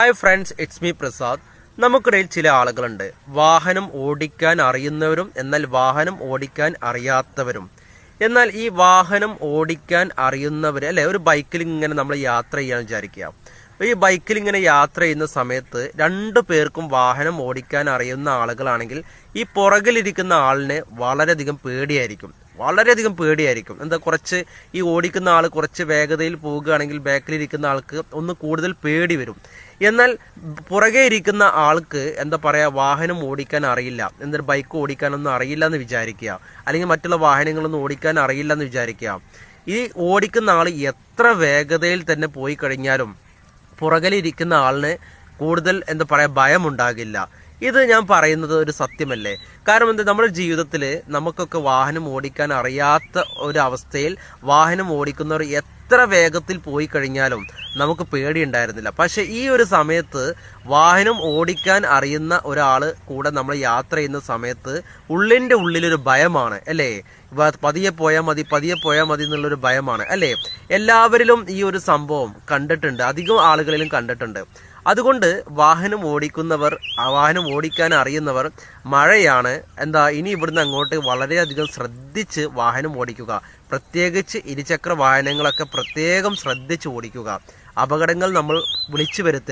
Hi friends, it's me Prasad. നമുക്കിടയിൽ ചില ആളുകളുണ്ട്, വാഹനം ഓടിക്കാൻ അറിയുന്നവരും എന്നാൽ വാഹനം ഓടിക്കാൻ അറിയാത്തവരും. എന്നാൽ ഈ വാഹനം ഓടിക്കാൻ അറിയുന്നവർ അല്ലെ, ഒരു ബൈക്കിൽ ഇങ്ങനെ നമ്മൾ യാത്ര ചെയ്യാൻ വിചാരിക്കുക. ഈ ബൈക്കിൽ ഇങ്ങനെ യാത്ര ചെയ്യുന്ന സമയത്ത് രണ്ടു പേർക്കും വാഹനം ഓടിക്കാൻ അറിയുന്ന ആളുകളാണെങ്കിൽ ഈ പുറകിലിരിക്കുന്ന ആളിനെ വളരെയധികം പേടിയായിരിക്കും. എന്താ, കുറച്ച് ഈ ഓടിക്കുന്ന ആൾ കുറച്ച് വേഗതയിൽ പോവുകയാണെങ്കിൽ ബാക്കിലിരിക്കുന്ന ആൾക്ക് ഒന്ന് കൂടുതൽ പേടി വരും. എന്നാൽ പുറകെ ഇരിക്കുന്ന ആൾക്ക് എന്താ പറയാ, വാഹനം ഓടിക്കാൻ അറിയില്ല, എന്തൊരു ബൈക്ക് ഓടിക്കാനൊന്നും അറിയില്ല എന്ന് വിചാരിക്കുക, അല്ലെങ്കിൽ മറ്റുള്ള വാഹനങ്ങളൊന്നും ഓടിക്കാൻ അറിയില്ല എന്ന് വിചാരിക്കുക. ഈ ഓടിക്കുന്ന ആൾ എത്ര വേഗതയിൽ തന്നെ പോയി കഴിഞ്ഞാലും പുറകിലിരിക്കുന്ന ആളിന് കൂടുതൽ എന്താ പറയാ, ഭയമുണ്ടാകില്ല. ഇത് ഞാൻ പറയുന്നത് ഒരു സത്യമല്ലേ? കാരണം എന്താ, നമ്മുടെ ജീവിതത്തിൽ നമുക്കൊക്കെ വാഹനം ഓടിക്കാൻ അറിയാത്ത ഒരു അവസ്ഥയിൽ വാഹനം ഓടിക്കുന്നവർ എത്ര വേഗത്തിൽ പോയി കഴിഞ്ഞാലും നമുക്ക് പേടിയുണ്ടായിരുന്നില്ല. പക്ഷെ ഈ ഒരു സമയത്ത് വാഹനം ഓടിക്കാൻ അറിയുന്ന ഒരാൾ കൂടെ നമ്മൾ യാത്ര ചെയ്യുന്ന സമയത്ത് ഉള്ളിൻ്റെ ഉള്ളിലൊരു ഭയമാണ് അല്ലേ? പതിയെ പോയാൽ മതി എന്നുള്ളൊരു ഭയമാണ് അല്ലേ? എല്ലാവരിലും ഈ ഒരു സംഭവം കണ്ടിട്ടുണ്ട്, അധികം ആളുകളിലും കണ്ടിട്ടുണ്ട്. അതുകൊണ്ട് വാഹനം ഓടിക്കാൻ അറിയുന്നവർ, മഴയാണ് ഇനി ഇവിടുന്ന് അങ്ങോട്ട് വളരെയധികം ശ്രദ്ധിച്ച് വാഹനം ഓടിക്കുക. പ്രത്യേകിച്ച് ഇരുചക്ര വാഹനങ്ങളൊക്കെ പ്രത്യേകം ശ്രദ്ധിച്ച് ഓടിക്കുക. അപകടങ്ങൾ നമ്മൾ വിളിച്ചു വരുത്തരുത്.